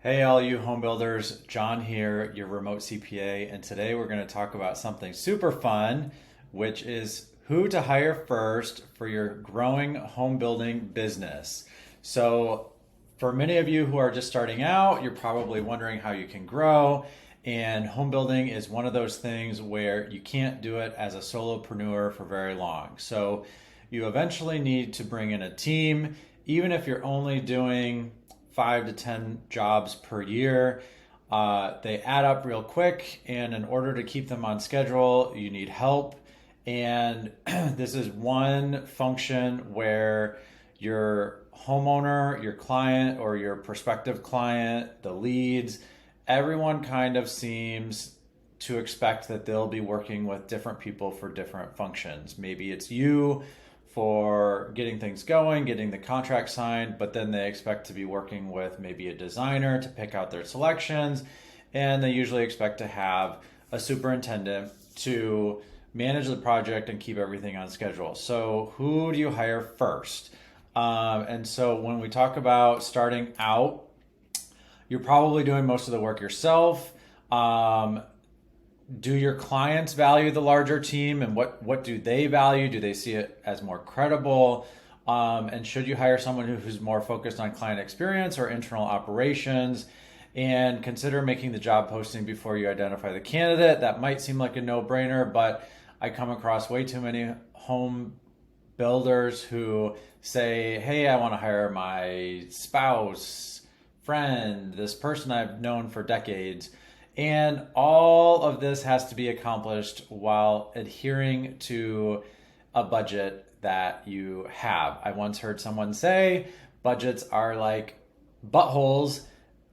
Hey, all you home builders, John here, your remote CPA, and today we're going to talk about something super fun, which is who to hire first for your growing home building business. So, for many of you who are just starting out, you're probably wondering how you can grow, and home building is one of those things where you can't do it as a solopreneur for very long. So, you eventually need to bring in a team, even if you're only doing 5 to 10 jobs per year. They add up real quick, and in order to keep them on schedule, you need help. And this is one function where your homeowner, your client, or your prospective client, the leads, everyone kind of seems to expect that they'll be working with different people for different functions. Maybe it's you for getting things going, getting the contract signed, but then they expect to be working with maybe a designer to pick out their selections, and they usually expect to have a superintendent to manage the project and keep everything on schedule. So who do you hire first? And so when we talk about starting out, you're probably doing most of the work yourself. Do your clients value the larger team, and what do they value? Do they see it as more credible? And should you hire someone who's more focused on client experience or internal operations? And consider making the job posting before you identify the candidate. That might seem like a no-brainer, but I come across way too many home builders who say, hey, I want to hire my spouse, friend, this person I've known for decades. And all of this has to be accomplished while adhering to a budget that you have. I once heard someone say budgets are like buttholes.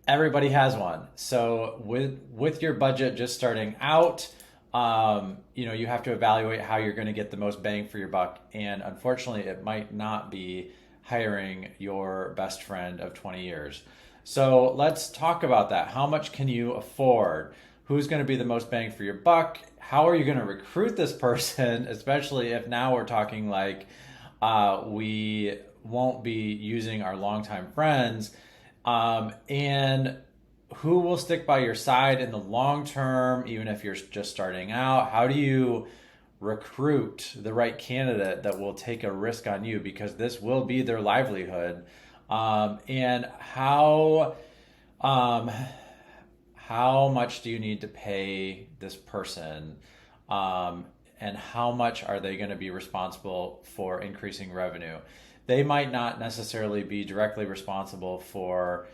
Everybody has one. So with your budget just starting out, you have to evaluate how you're going to get the most bang for your buck. And unfortunately, it might not be hiring your best friend of 20 years. So let's talk about that. How much can you afford? Who's going to be the most bang for your buck? How are you going to recruit this person, especially if now we're talking like we won't be using our longtime friends? And who will stick by your side in the long term, even if you're just starting out? How do you recruit the right candidate that will take a risk on you, because this will be their livelihood? And how much do you need to pay this person? And how much are they going to be responsible for increasing revenue? They might not necessarily be directly responsible for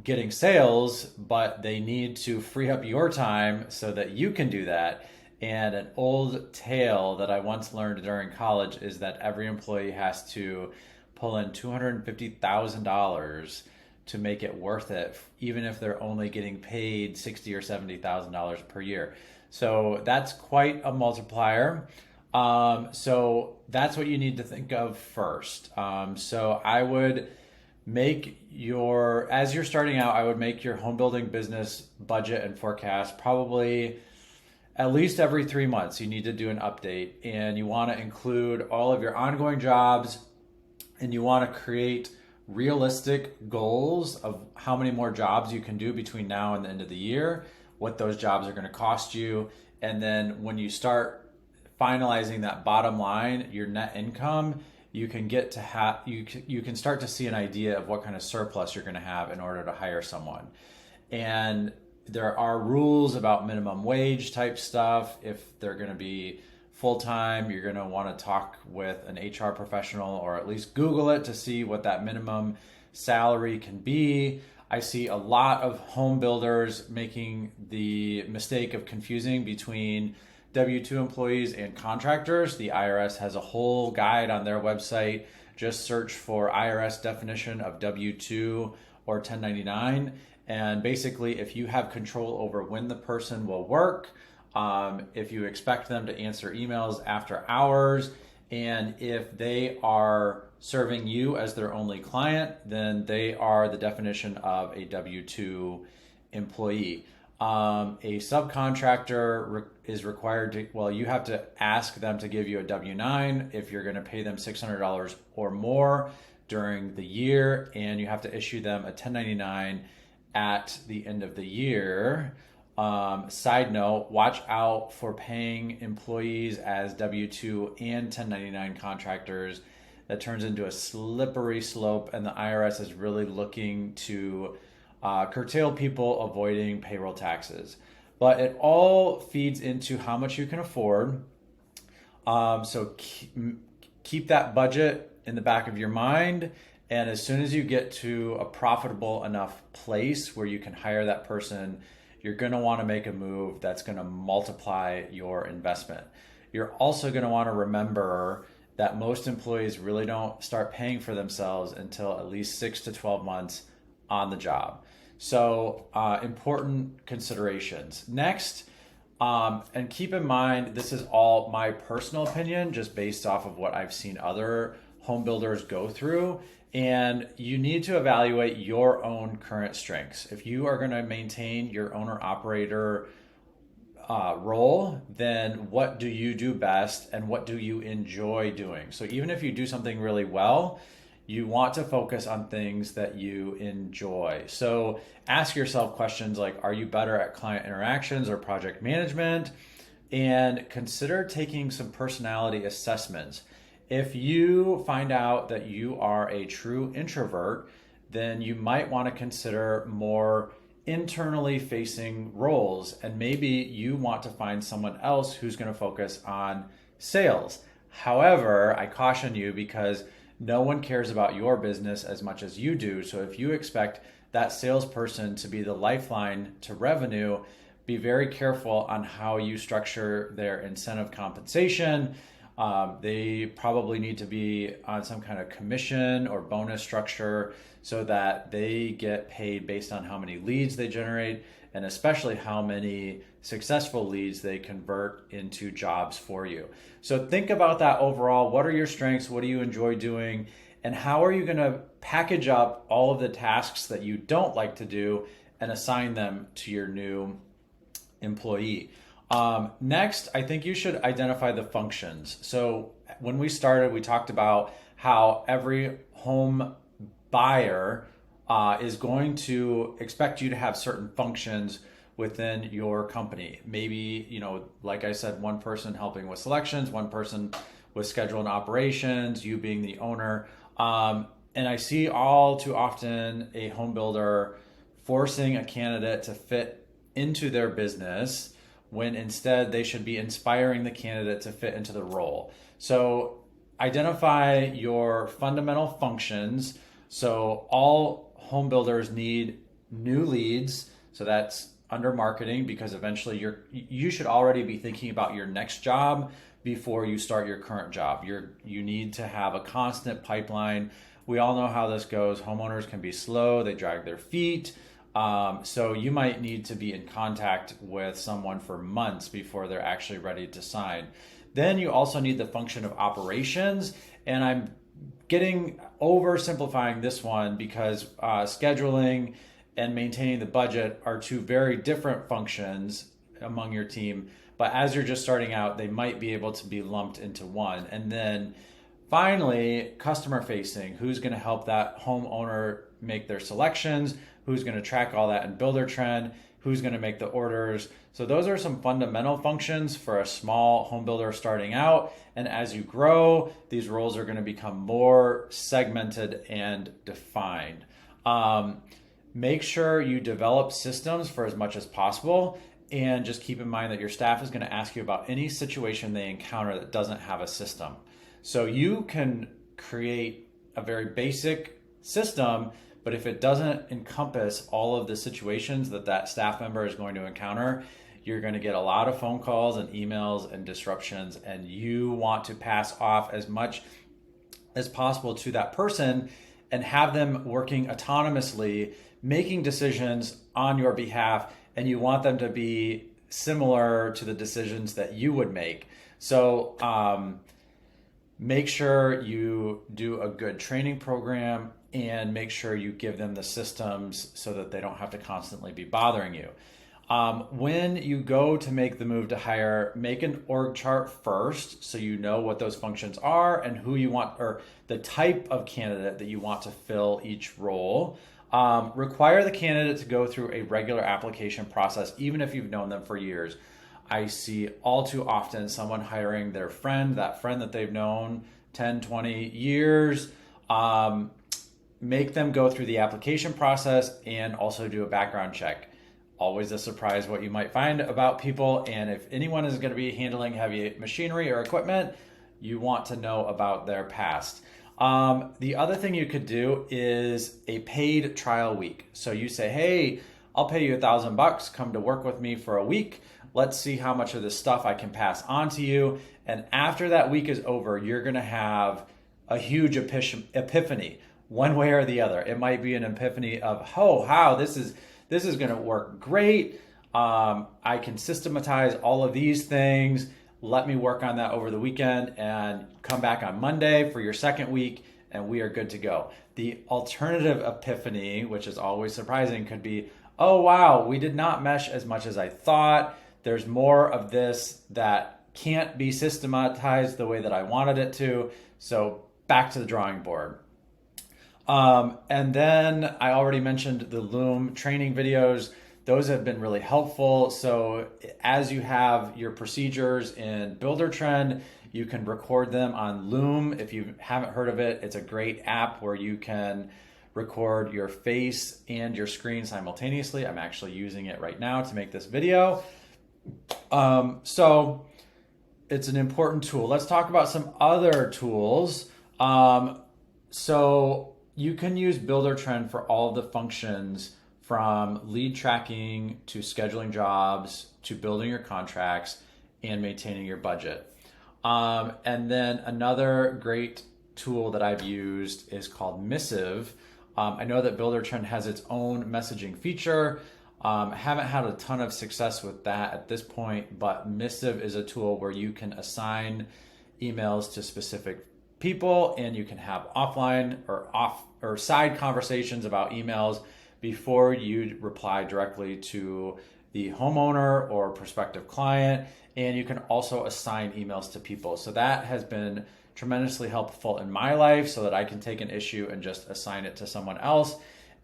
getting sales, but they need to free up your time so that you can do that. And an old tale that I once learned during college is that every employee has to pull in $250,000 to make it worth it, even if they're only getting paid $60,000 or $70,000 per year. So that's quite a multiplier. So that's what you need to think of first. So I would as you're starting out, I would make your home building business budget and forecast probably at least every 3 months. You need to do an update, and you want to include all of your ongoing jobs, and you want to create realistic goals of how many more jobs you can do between now and the end of the year, what those jobs are going to cost you. And then when you start finalizing that bottom line, your net income, you can get to you can start to see an idea of what kind of surplus you're going to have in order to hire someone. And there are rules about minimum wage type stuff. If they're going to be full-time, you're going to want to talk with an HR professional, or at least Google it to see what that minimum salary can be. I see a lot of home builders making the mistake of confusing between W-2 employees and contractors. The IRS has a whole guide on their website. Just search for IRS definition of W-2 or 1099. And basically, if you have control over when the person will work, if you expect them to answer emails after hours, and if they are serving you as their only client, then they are the definition of a W-2 employee. A subcontractor is required to, you have to ask them to give you a W-9 if you're going to pay them $600 or more during the year, and you have to issue them a 1099 at the end of the year. Side note, watch out for paying employees as W-2 and 1099 contractors. That turns into a slippery slope, and the IRS is really looking to curtail people avoiding payroll taxes. But it all feeds into how much you can afford. So keep that budget in the back of your mind. And as soon as you get to a profitable enough place where you can hire that person, you're going to want to make a move that's going to multiply your investment. You're also going to want to remember that most employees really don't start paying for themselves until at least 6 to 12 months on the job. So important considerations. Next, and keep in mind, this is all my personal opinion, just based off of what I've seen other home builders go through. And you need to evaluate your own current strengths. If you are going to maintain your owner-operator role, then what do you do best and what do you enjoy doing? So even if you do something really well, you want to focus on things that you enjoy. So ask yourself questions like, are you better at client interactions or project management? And consider taking some personality assessments. If you find out that you are a true introvert, then you might want to consider more internally facing roles, and maybe you want to find someone else who's going to focus on sales. However, I caution you because no one cares about your business as much as you do. So if you expect that salesperson to be the lifeline to revenue, be very careful on how you structure their incentive compensation. They probably need to be on some kind of commission or bonus structure so that they get paid based on how many leads they generate, and especially how many successful leads they convert into jobs for you. So think about that overall. What are your strengths? What do you enjoy doing? And how are you going to package up all of the tasks that you don't like to do and assign them to your new employee? Next, I think you should identify the functions. So when we started, we talked about how every home buyer is going to expect you to have certain functions within your company. Maybe, like I said, one person helping with selections, one person with schedule and operations, you being the owner. And I see all too often a home builder forcing a candidate to fit into their business when instead they should be inspiring the candidate to fit into the role. So identify your fundamental functions. So all home builders need new leads. So that's under marketing, because eventually you should already be thinking about your next job before you start your current job. You need to have a constant pipeline. We all know how this goes. Homeowners can be slow, they drag their feet. So you might need to be in contact with someone for months before they're actually ready to sign. Then you also need the function of operations. And I'm getting oversimplifying this one because scheduling and maintaining the budget are two very different functions among your team. But as you're just starting out, they might be able to be lumped into one. And then finally, customer facing. Who's going to help that homeowner make their selections? Who's going to track all that in Builder Trend? Who's going to make the orders? So those are some fundamental functions for a small home builder starting out. And as you grow, these roles are going to become more segmented and defined. Make sure you develop systems for as much as possible. And just keep in mind that your staff is going to ask you about any situation they encounter that doesn't have a system. So you can create a very basic system, but if it doesn't encompass all of the situations that staff member is going to encounter, you're going to get a lot of phone calls and emails and disruptions, and you want to pass off as much as possible to that person and have them working autonomously, making decisions on your behalf, and you want them to be similar to the decisions that you would make. So make sure you do a good training program and make sure you give them the systems so that they don't have to constantly be bothering you. When you go to make the move to hire, make an org chart first so you know what those functions are and who you want, or the type of candidate that you want to fill each role. Require the candidate to go through a regular application process, even if you've known them for years. I see all too often someone hiring their friend, that friend that they've known 10, 20 years, make them go through the application process and also do a background check. Always a surprise what you might find about people. And if anyone is going to be handling heavy machinery or equipment, you want to know about their past. The other thing you could do is a paid trial week. So you say, hey, I'll pay you $1,000, come to work with me for a week. Let's see how much of this stuff I can pass on to you. And after that week is over, you're going to have a huge epiphany, one way or the other. It might be an epiphany of, oh, wow, this is going to work great. I can systematize all of these things. Let me work on that over the weekend and come back on Monday for your second week, and we are good to go. The alternative epiphany, which is always surprising, could be, oh, wow, we did not mesh as much as I thought. There's more of this that can't be systematized the way that I wanted it to. So back to the drawing board. And then I already mentioned the Loom training videos. Those have been really helpful. So as you have your procedures in Buildertrend, you can record them on Loom. If you haven't heard of it, it's a great app where you can record your face and your screen simultaneously. I'm actually using it right now to make this video. So it's an important tool. Let's talk about some other tools. So you can use Buildertrend for all of the functions, from lead tracking to scheduling jobs to building your contracts and maintaining your budget. And then another great tool that I've used is called Missive. I know that Buildertrend has its own messaging feature. Haven't had a ton of success with that at this point, but Missive is a tool where you can assign emails to specific people, and you can have offline or side conversations about emails before you reply directly to the homeowner or prospective client. And you can also assign emails to people. So that has been tremendously helpful in my life, so that I can take an issue and just assign it to someone else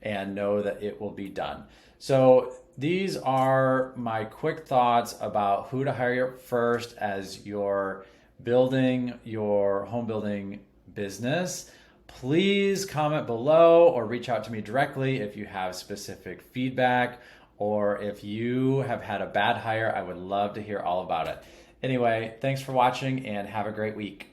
and know that it will be done. So these are my quick thoughts about who to hire first as you're building your home building business. Please comment below or reach out to me directly if you have specific feedback, or if you have had a bad hire. I would love to hear all about it. Anyway, thanks for watching and have a great week.